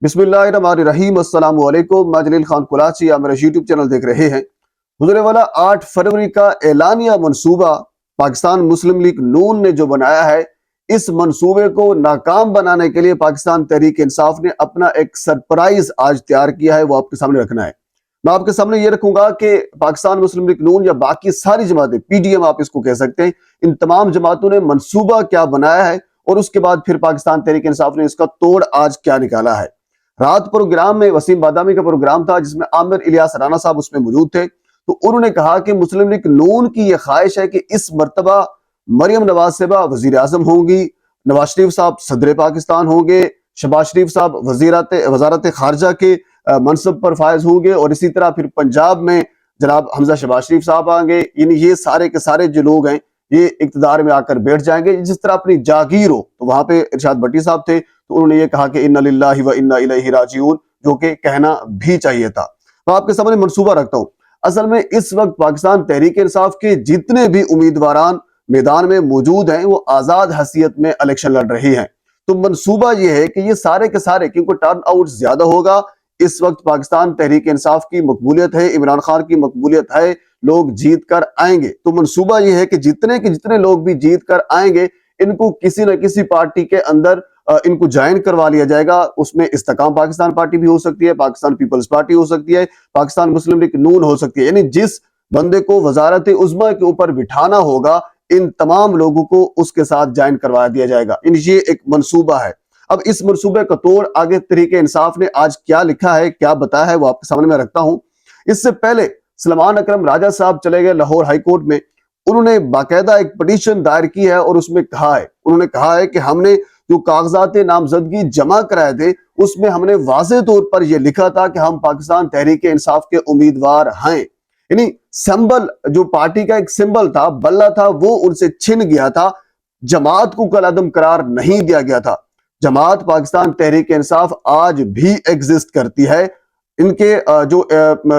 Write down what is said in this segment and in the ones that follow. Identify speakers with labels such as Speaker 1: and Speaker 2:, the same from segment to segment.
Speaker 1: बिस्मिल्लाहिर्रहमानिर्रहीम। अस्सलाम वालेकुम। मैं जलील खान कुलाची, आप मेरा यूट्यूब चैनल देख रहे हैं। गुजरे वाला 8 फरवरी का एलानिया मंसूबा पाकिस्तान मुस्लिम लीग नून ने जो बनाया है, इस मंसूबे को नाकाम बनाने के लिए पाकिस्तान तहरीक इंसाफ ने अपना एक सरप्राइज आज तैयार किया है, वो आपके सामने रखना है। मैं आपके सामने ये रखूंगा कि पाकिस्तान मुस्लिम लीग नून या बाकी सारी जमातें, पीडीएम आप इसको कह सकते हैं, इन तमाम जमातों ने मंसूबा क्या बनाया है और उसके बाद फिर पाकिस्तान तहरीक इंसाफ ने इसका तोड़ आज क्या निकाला है। रात प्रोग्राम में वसीम बादामी का प्रोग्राम था जिसमें आमिर इलियास राना साहब उसमें मौजूद थे। तो उन्होंने कहा कि मुस्लिम लीग नून की यह ख्वाहिश है कि इस मर्तबा मरियम नवाज साहिबा वजीर आजम होंगी, नवाज शरीफ साहब सदर पाकिस्तान होंगे, शहबाज शरीफ साहब वजारत खारजा के मनसब पर फायज होंगे और इसी तरह फिर पंजाब में जनाब हमजा शहबाज शरीफ साहब आएंगे। ये सारे के सारे जो लोग हैं ये इक्तदार में आकर बैठ जाएंगे जिस तरह अपनी जागीर हो। तो वहां पे इरशाद भट्टी साहब थे, तो उन्होंने ये कहा कि इन्ना लिल्लाहि व इन्ना इलैहि राजिऊन, जो कि कहना भी चाहिए था। मैं आपके सामने मंसूबा रखता हूं। असल में इस वक्त पाकिस्तान तहरीक इंसाफ के जितने भी उम्मीदवारान मैदान में मौजूद हैं वो आजाद हैसियत में इलेक्शन लड़ रही हैं। तो मंसूबा ये है कि ये सारे के सारे, क्योंकि टर्न आउट ज्यादा होगा, इस वक्त पाकिस्तान तहरीक इंसाफ की मकबूलियत है, इमरान खान की मकबूलियत है, लोग जीत कर आएंगे। तो मंसूबा ये है कि जितने के जितने लोग भी जीत कर आएंगे इनको किसी न किसी पार्टी के अंदर इनको ज्वाइन करवा लिया जाएगा। उसमें इस्तेकाम पाकिस्तान पार्टी भी हो सकती है, पाकिस्तान पीपल्स पार्टी हो सकती है, पाकिस्तान मुस्लिम लीग नून हो सकती है। यानी जिस बंदे को वजारत उज़्मा के ऊपर बिठाना होगा इन तमाम लोगों को उसके साथ ज्वाइन करवा दिया जाएगा। ये एक मंसूबा है। अब इस मंसूबे का तोड़ आगे तहरीक इंसाफ ने आज क्या लिखा है, क्या बताया है, वो आपके सामने मैं रखता हूं। इससे पहले सलमान अकरम राजा साहब चले गए लाहौर हाई कोर्ट में। उन्होंने बाकायदा एक पिटीशन दायर की है और उसमें उन्होंने कहा है कि हमने जो कागजात नामजदगी जमा कराए थे उसमें हमने वाज़ेह तौर पर यह लिखा था कि हम पाकिस्तान तहरीक इंसाफ के उम्मीदवार हैं। यानी सिंबल जो पार्टी का एक सिंबल था, बल्ला था, वो उनसे छिन गया था। जमात को कलअदम करार नहीं दिया गया था। जमात पाकिस्तान तहरीक इंसाफ आज भी एग्जिस्ट करती है। इनके जो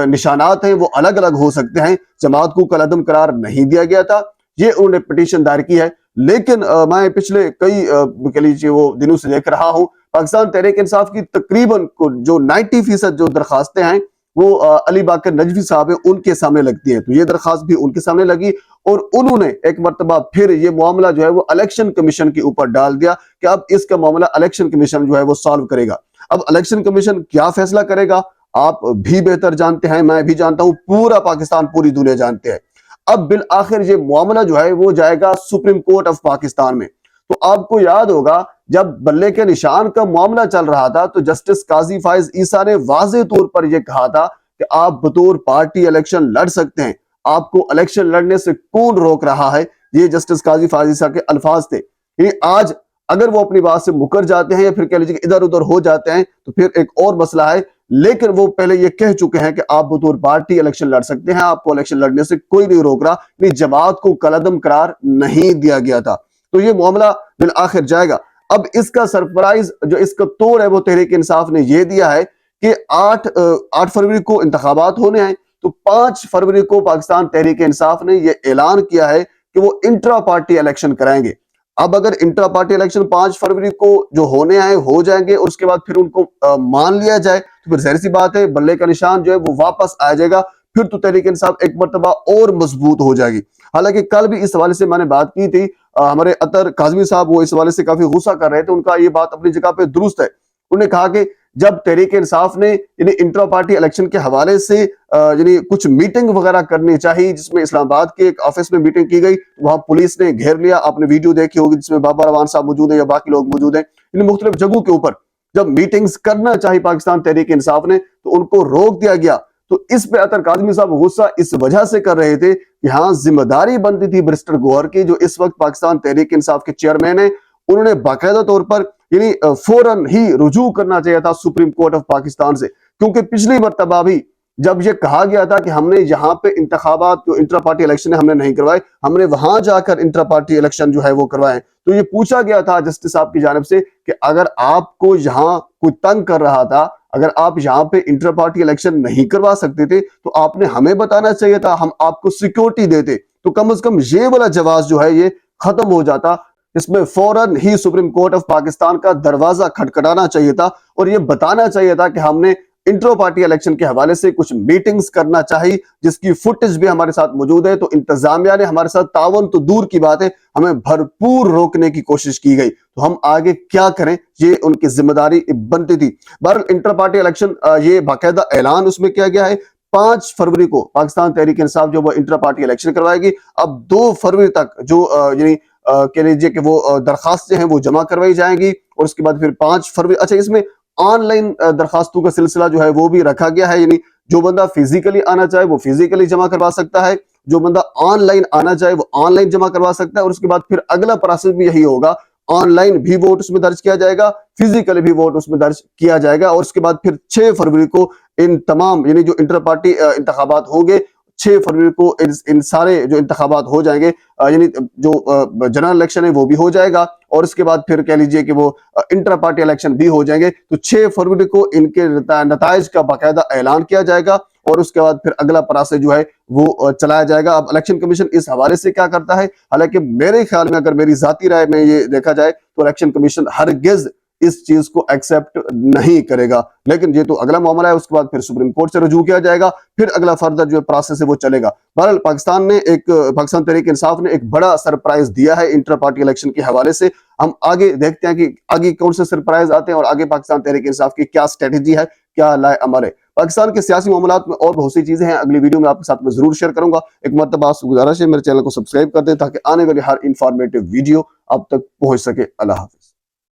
Speaker 1: निशानात हैं वो अलग अलग हो सकते हैं, जमात को कलअदम करार नहीं दिया गया था। ये उन्होंने पिटीशन दायर की है। लेकिन मैं पिछले कई कह लीजिए वो दिनों से देख रहा हूं, पाकिस्तान तहरीक इंसाफ की तकरीबन जो 90% जो दरखास्तें हैं वो अली बाकर नजवी साहब है उनके सामने लगती है। तो ये दरखास्त भी उनके सामने लगी और उन्होंने एक मरतबा फिर ये मामला जो है वो इलेक्शन कमीशन के ऊपर डाल दिया कि अब इसका मामला इलेक्शन कमीशन जो है वो सॉल्व करेगा। अब इलेक्शन कमीशन क्या फैसला करेगा आप भी बेहतर जानते हैं, मैं भी जानता हूं, पूरा पाकिस्तान पूरी दुनिया जानते हैं। अब बिल आखिर ये मामला जो है वो जाएगा सुप्रीम कोर्ट ऑफ पाकिस्तान में। तो आपको याद होगा जब बल्ले के निशान का मामला चल रहा था तो जस्टिस काजी फाइज ईसा ने वाज़ेह तौर पर यह कहा था कि आप बतौर पार्टी इलेक्शन लड़ सकते हैं, आपको इलेक्शन लड़ने से कौन रोक रहा है। ये जस्टिस काजी फाइज ईसा के अल्फाज थे। यानी आज अगर वो अपनी बात से मुकर जाते हैं या फिर कह लीजिए इधर उधर हो जाते हैं तो फिर एक और मसला है, लेकिन वो पहले ये कह चुके हैं कि आप बतौर पार्टी इलेक्शन लड़ सकते हैं, आपको इलेक्शन लड़ने से कोई नहीं रोक रहा। जमात को कलअदम करार नहीं दिया गया था। तो ये मामला बिल आखिर जाएगा। अब इसका सरप्राइज जो इसका तोड़ है वो तहरीक इंसाफ ने ये दिया है कि 8 फरवरी को इंतखाबात होने हैं, तो 5 फरवरी को पाकिस्तान तहरीक इंसाफ ने ये ऐलान किया है कि वो इंट्रा पार्टी इलेक्शन कराएंगे। अब अगर इंट्रा पार्टी इलेक्शन 5 फरवरी को जो होने आए हो जाएंगे और उसके बाद फिर उनको मान लिया जाए तो फिर जाहिर सी बात है बल्ले का निशान जो है वो वापस आ जाएगा। फिर तो तहरीक इंसाफ एक मरतबा और मजबूत हो जाएगी। हालांकि कल भी इस हवाले से मैंने बात की थी, हमारे अतर काजमी साहब वो इस हवाले से काफी गुस्सा कर रहे थे, उनका ये बात अपनी जगह पे दुरुस्त है। उन्होंने कहा कि जब तहरीक इंसाफ ने इंट्रा पार्टी इलेक्शन के हवाले से कुछ मीटिंग वगैरह करनी चाहिए, जिसमें इस्लामाबाद के एक ऑफिस में मीटिंग की गई, वहां पुलिस ने घेर लिया। आपने वीडियो देखी होगी जिसमें बाबा रवान साहब मौजूद है या बाकी लोग मौजूद हैं। इन मुख्तलिफ जगहों के ऊपर जब मीटिंग्स करना चाहिए पाकिस्तान तहरीक इंसाफ ने तो उनको रोक दिया गया। तो इस पे अतर काजमी साहब गुस्सा इस वजह से कर रहे थे कि हाँ जिम्मेदारी बनती थी बैरिस्टर गौहर की, जो इस वक्त पाकिस्तान तहरीक इंसाफ के चेयरमैन है। उन्होंने बाकायदा तौर पर फौरन ही रुजू करना चाहिए था सुप्रीम कोर्ट ऑफ पाकिस्तान से, क्योंकि पिछली मरतबा भी जब ये कहा गया था कि हमने यहाँ पे इंतखाबात जो इंट्रा पार्टी इलेक्शन है हमने नहीं करवाए, हमने वहां जाकर इंट्रा पार्टी इलेक्शन जो है वो करवाए। तो ये पूछा गया था जस्टिस साहब की जानिब से कि अगर आपको यहाँ कोई तंग कर रहा था, अगर आप यहाँ पे इंटर पार्टी इलेक्शन नहीं करवा सकते थे तो आपने हमें बताना चाहिए था, हम आपको सिक्योरिटी देते, तो कम से कम ये वाला जवाब जो है ये खत्म हो जाता। اس میں فوراً ہی سپریم کورٹ آف پاکستان کا دروازہ کھٹکھٹانا چاہیے تھا اور یہ بتانا چاہیے تھا کہ ہم نے انٹرو پارٹی الیکشن کے حوالے سے کچھ میٹنگز کرنا چاہیے، جس کی فوٹیج بھی ہمارے ساتھ موجود ہے۔ تو انتظامیہ نے ہمارے ساتھ تعاون تو دور کی بات ہے، ہمیں بھرپور روکنے کی کوشش کی گئی، تو ہم آگے کیا کریں، یہ ان کی ذمہ داری بنتی تھی۔ بہرحال انٹر پارٹی الیکشن یہ باقاعدہ اعلان اس میں کیا گیا ہے، 5 فروری کو پاکستان تحریک انصاف جو وہ انٹر پارٹی الیکشن کروائے گی۔ اب 2 فروری تک جو یعنی کہہ لیجیے کہ وہ درخواستیں ہیں وہ جمع کروائی جائیں گی، اور اس کے بعد پھر 5 فروری اچھا اس میں آن لائن درخواستوں کا سلسلہ جو ہے وہ بھی رکھا گیا ہے، یعنی جو بندہ فزیکلی آنا چاہے وہ فزیکلی جمع کروا سکتا ہے، جو بندہ آن لائن آنا چاہے وہ آن لائن جمع کروا سکتا ہے، اور اس کے بعد پھر اگلا پروسیس بھی یہی ہوگا، آن لائن بھی ووٹ اس میں درج کیا جائے گا، فزیکلی بھی ووٹ اس میں درج کیا جائے گا، اور اس کے بعد پھر 6 فروری کو ان تمام یعنی جو انٹر پارٹی انتخابات ہوں گے، 6 فروری کو ان سارے جو انتخابات ہو جائیں گے، یعنی جو جنرل الیکشن ہے وہ بھی ہو جائے گا، اور اس کے بعد پھر کہہ لیجئے کہ وہ انٹر پارٹی الیکشن بھی ہو جائیں گے۔ تو 6 فروری کو ان کے نتائج کا باقاعدہ اعلان کیا جائے گا، اور اس کے بعد پھر اگلا پروسیس جو ہے وہ چلایا جائے گا۔ اب الیکشن کمیشن اس حوالے سے کیا کرتا ہے، حالانکہ میرے خیال میں اگر میری ذاتی رائے میں یہ دیکھا جائے تو الیکشن کمیشن ہرگز اس چیز کو ایکسیپٹ نہیں کرے گا، لیکن یہ تو اگلا معاملہ ہے، اس کے بعد پھر سپریم کورٹ سے رجوع کیا جائے گا، پھر اگلا فردر جو پروسیس ہے وہ چلے گا۔ بہرحال پاکستان تحریک انصاف نے ایک بڑا سرپرائز دیا ہے انٹر پارٹی الیکشن کے حوالے سے۔ ہم آگے دیکھتے ہیں کہ آگے کون سے سرپرائز آتے ہیں، اور آگے پاکستان تحریک انصاف کی کیا اسٹریٹجی ہے، کیا لائے عمل ہے۔ پاکستان کے سیاسی معاملات میں اور بہت سی چیزیں ہیں، اگلی ویڈیو میں آپ کے ساتھ میں ضرور شیئر کروں گا۔ ایک مرتبہ آپ سے گزارش ہے میرے چینل کو سبسکرائب کر دیں تاکہ آنے والی ہر انفارمیٹیو ویڈیو آپ تک پہنچ سکے۔ اللہ حافظ۔